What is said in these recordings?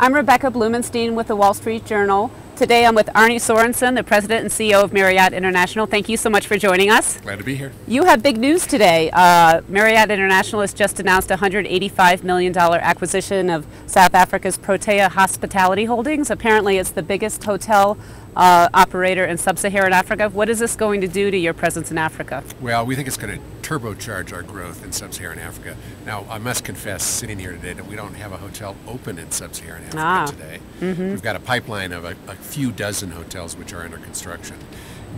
I'm Rebecca Blumenstein with the Wall Street Journal. Today I'm with Arne Sorensen, the President and CEO of Marriott International. Thank you so much for joining us. Glad to be here. You have big news today. Marriott International has just announced a $185 million acquisition of South Africa's Protea Hospitality Holdings. Apparently it's the biggest hotel operator in sub-Saharan Africa. What is this going to do to your presence in Africa? Well, we think it's going to turbocharge our growth in sub-Saharan Africa. Now, I must confess, sitting here today, that we don't have a hotel open in sub-Saharan Africa today. We've got a pipeline of a few dozen hotels which are under construction.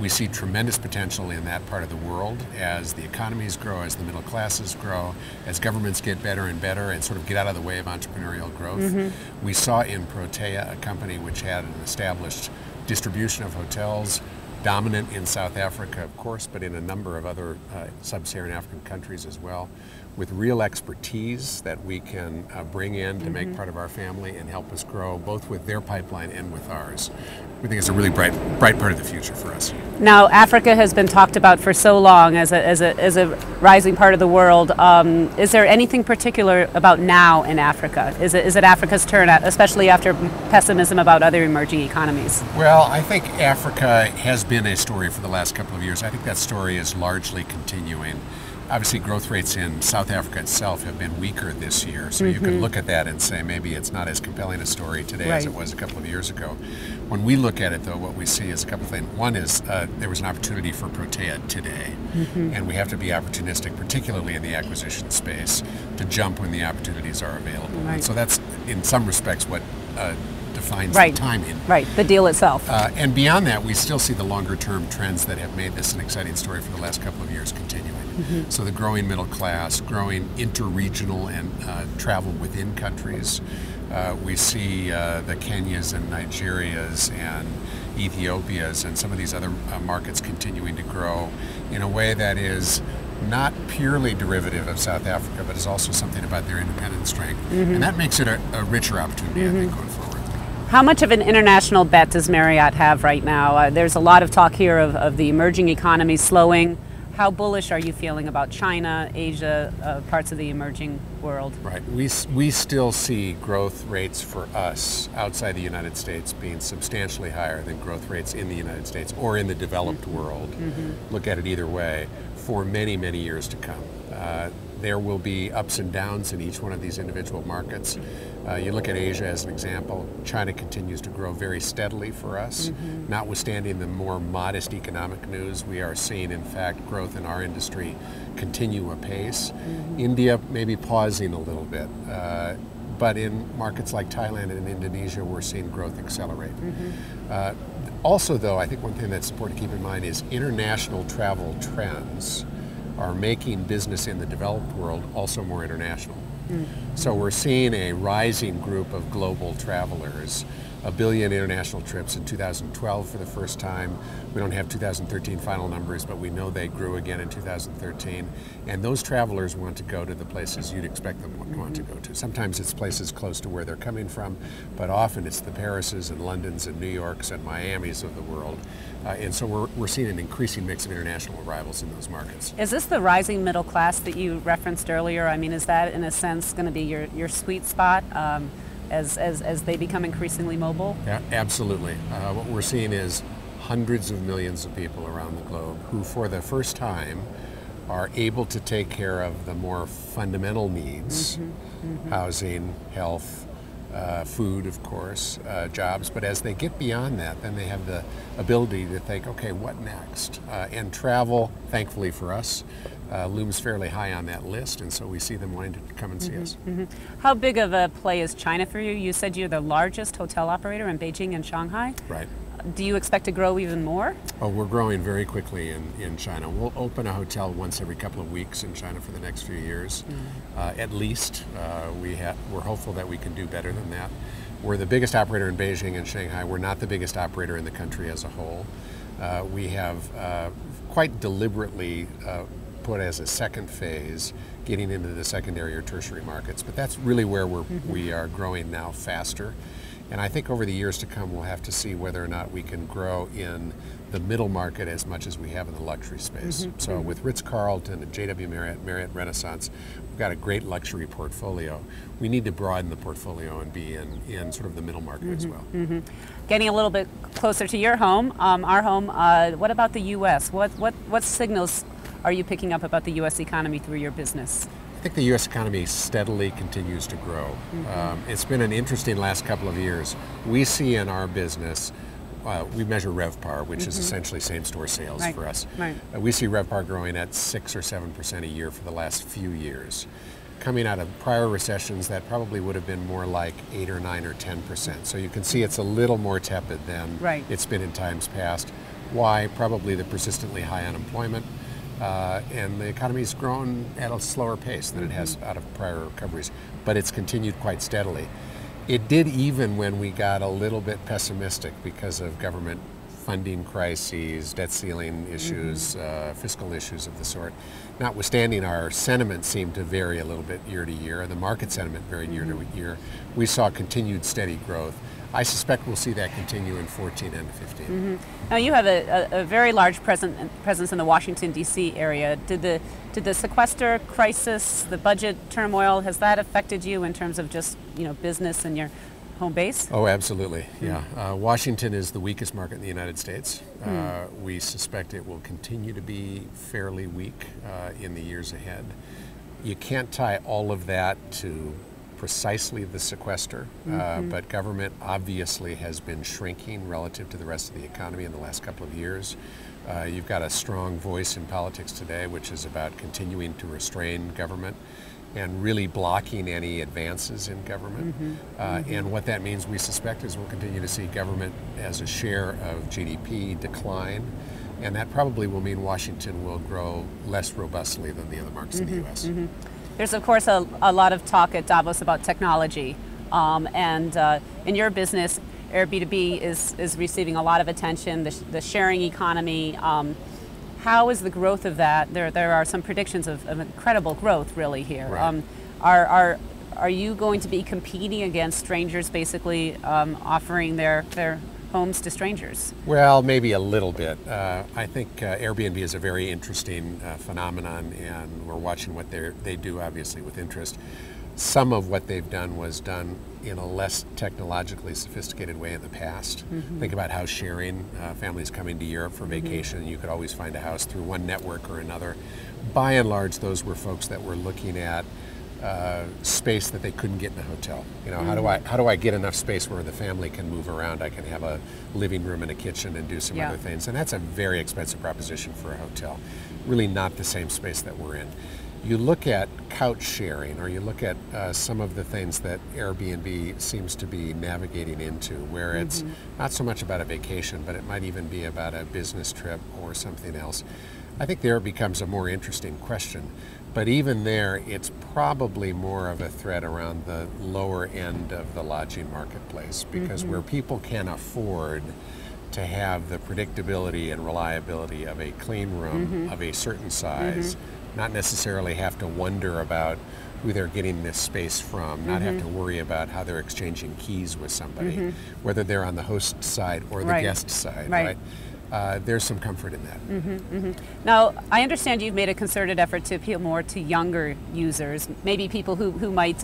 We see tremendous potential in that part of the world as the economies grow, as the middle classes grow, as governments get better and better and sort of get out of the way of entrepreneurial growth. We saw in Protea a company which had an established distribution of hotels, dominant in South Africa, of course, but in a number of other sub-Saharan African countries as well, with real expertise that we can bring in to make part of our family and help us grow, both with their pipeline and with ours. We think it's a really bright part of the future for us. Now, Africa has been talked about for so long as a rising part of the world. Is there anything particular about now in Africa? Is it Africa's turn, especially after pessimism about other emerging economies? Well, I think Africa has been a story for the last couple of years. I think that story is largely continuing. Obviously, growth rates in South Africa itself have been weaker this year, so you can look at that and say maybe it's not as compelling a story today as it was a couple of years ago. When we look at it, though, what we see is a couple of things. One is there was an opportunity for Protea today, and we have to be opportunistic, particularly in the acquisition space, to jump when the opportunities are available. And so that's, in some respects, what defines the timing. Right, the deal itself. And beyond that, we still see the longer-term trends that have made this an exciting story for the last couple of years continuing. So the growing middle class, growing interregional and travel within countries. We see the Kenyas and Nigerias and Ethiopias and some of these other markets continuing to grow in a way that is not purely derivative of South Africa, but is also something about their independent strength. And that makes it a richer opportunity, I think, going forward. How much of an international bet does Marriott have right now? There's a lot of talk here of the emerging economies slowing. How bullish are you feeling about China, Asia, parts of the emerging world? Right. We still see growth rates for us outside the United States being substantially higher than growth rates in the United States or in the developed world. Look at it either way, for many, many years to come. There will be ups and downs in each one of these individual markets. You look at Asia as an example. China continues to grow very steadily for us. Notwithstanding the more modest economic news, we are seeing, in fact, growth in our industry continue apace. India may be pausing a little bit, but in markets like Thailand and Indonesia, we're seeing growth accelerate. Also, though, I think one thing that's important to keep in mind is international travel trends are making business in the developed world also more international. So we're seeing a rising group of global travelers, 1 billion international trips in 2012 for the first time. We don't have 2013 final numbers, but we know they grew again in 2013. And those travelers want to go to the places you'd expect them to want to go to. Sometimes it's places close to where they're coming from, but often it's the Parises and Londons and New Yorks and Miamis of the world. And so we're seeing an increasing mix of international arrivals in those markets. Is this the rising middle class that you referenced earlier? I mean, is that in a sense going to be your sweet spot as they become increasingly mobile? Yeah, absolutely. What we're seeing is hundreds of millions of people around the globe who, for the first time, are able to take care of the more fundamental needs, housing, health, food, of course, jobs. But as they get beyond that, then they have the ability to think, okay, what next? And travel, thankfully for us, looms fairly high on that list, and so we see them wanting to come and see us. How big of a play is China for you? You said you're the largest hotel operator in Beijing and Shanghai. Right. Do you expect to grow even more? Oh, we're growing very quickly in China. We'll open a hotel once every couple of weeks in China for the next few years, at least. We're hopeful that we can do better than that. We're the biggest operator in Beijing and Shanghai. We're not the biggest operator in the country as a whole. We have quite deliberately put as a second phase getting into the secondary or tertiary markets, but that's really where we are growing now faster. And I think over the years to come, we'll have to see whether or not we can grow in the middle market as much as we have in the luxury space. So with Ritz-Carlton and JW Marriott, Marriott Renaissance, we've got a great luxury portfolio. We need to broaden the portfolio and be in sort of the middle market as well. Getting a little bit closer to your home, our home, what about the U.S.? What signals are you picking up about the U.S. economy through your business? I think the U.S. economy steadily continues to grow. It's been an interesting last couple of years. We see in our business, we measure RevPAR, which is essentially same-store sales for us. We see RevPAR growing at 6 or 7% a year for the last few years. Coming out of prior recessions, that probably would have been more like 8 or 9 or 10%. So you can see it's a little more tepid than it's been in times past. Why? Probably the persistently high unemployment. And the economy's grown at a slower pace than it has out of prior recoveries, but it's continued quite steadily. It did even when we got a little bit pessimistic because of government funding crises, debt ceiling issues, fiscal issues of the sort. Notwithstanding, our sentiment seemed to vary a little bit year to year, and the market sentiment varied year to year. We saw continued steady growth. I suspect we'll see that continue in 14 and 15. Now you have a very large presence in the Washington, D.C. area. Did the sequester crisis, the budget turmoil, has that affected you in terms of just business and your home base? Oh, absolutely, yeah. Washington is the weakest market in the United States. We suspect it will continue to be fairly weak in the years ahead. You can't tie all of that to precisely the sequester, but government obviously has been shrinking relative to the rest of the economy in the last couple of years. You've got a strong voice in politics today, which is about continuing to restrain government and really blocking any advances in government. And what that means, we suspect, is we'll continue to see government as a share of GDP decline, and that probably will mean Washington will grow less robustly than the other markets in the U.S. There's, of course, a lot of talk at Davos about technology, and in your business, Airbnb is receiving a lot of attention, the sharing economy. How is the growth of that? There are some predictions of incredible growth, really, here. Are you going to be competing against strangers, basically offering their homes to strangers? Well, maybe a little bit. I think Airbnb is a very interesting phenomenon, and we're watching what they do, obviously, with interest. Some of what they've done was done in a less technologically sophisticated way in the past. Think about house sharing, families coming to Europe for vacation, you could always find a house through one network or another. By and large, those were folks that were looking at space that they couldn't get in a hotel. How do I get enough space where the family can move around? I can have a living room and a kitchen and do some other things, and that's a very expensive proposition for a hotel. Really not the same space that we're in. You look at couch sharing, or you look at some of the things that Airbnb seems to be navigating into, where it's not so much about a vacation, but it might even be about a business trip or something else. I think there it becomes a more interesting question. But even there, it's probably more of a threat around the lower end of the lodging marketplace, because where people can afford to have the predictability and reliability of a clean room of a certain size, not necessarily have to wonder about who they're getting this space from, not have to worry about how they're exchanging keys with somebody, whether they're on the host side or the guest side, right? There's some comfort in that. Now, I understand you've made a concerted effort to appeal more to younger users, maybe people who might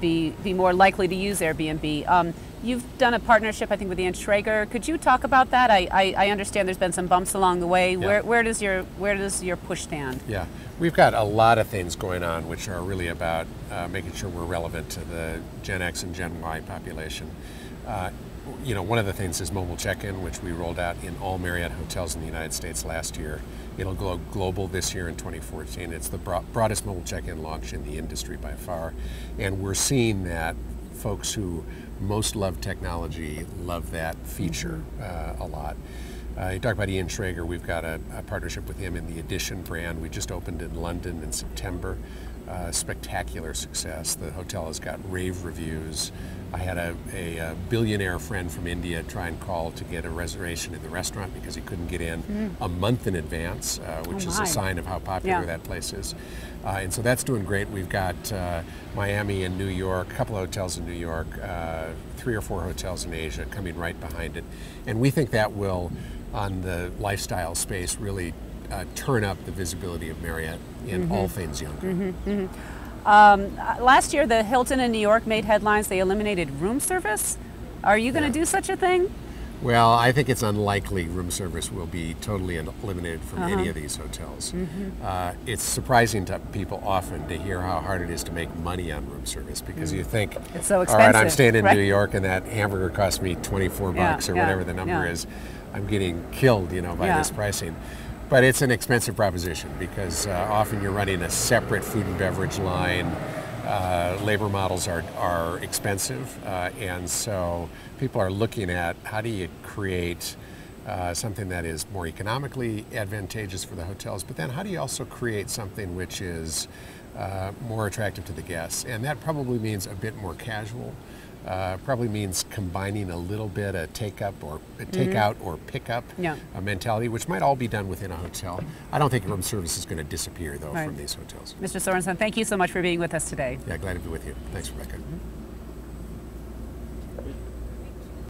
be more likely to use Airbnb. You've done a partnership, I think, with Ian Schrager. Could you talk about that? I understand there's been some bumps along the way. Yeah. Where does your push stand? Yeah, we've got a lot of things going on which are really about making sure we're relevant to the Gen X and Gen Y population. One of the things is mobile check-in, which we rolled out in all Marriott hotels in the United States last year. It'll go global this year in 2014. It's the broadest mobile check-in launch in the industry by far. And we're seeing that folks who most love technology love that feature a lot. You talk about Ian Schrager. We've got a partnership with him in the Edition brand. We just opened in London in September. spectacular success. The hotel has got rave reviews. I had a billionaire friend from India try and call to get a reservation in the restaurant because he couldn't get in a month in advance, which is a sign of how popular that place is. And so that's doing great. We've got Miami and New York, a couple of hotels in New York, 3 or 4 hotels in Asia coming right behind it. And we think that will, on the lifestyle space, really turn up the visibility of Marriott in all things younger. Last year, the Hilton in New York made headlines. They eliminated room service. Are you going to do such a thing? Well, I think it's unlikely room service will be totally eliminated from any of these hotels. It's surprising to people often to hear how hard it is to make money on room service because you think, it's so expensive, all right, I'm staying in New York and that hamburger cost me 24 bucks or whatever the number is. I'm getting killed, by this pricing. But it's an expensive proposition because often you're running a separate food and beverage line. Labor models are expensive, and so people are looking at how do you create something that is more economically advantageous for the hotels, but then how do you also create something which is more attractive to the guests? And that probably means a bit more casual. Probably means combining a little bit of take-out or pick-up mentality, which might all be done within a hotel. I don't think room service is going to disappear, though, from these hotels. Mr. Sorensen, thank you so much for being with us today. Yeah, glad to be with you. Thanks, Rebecca.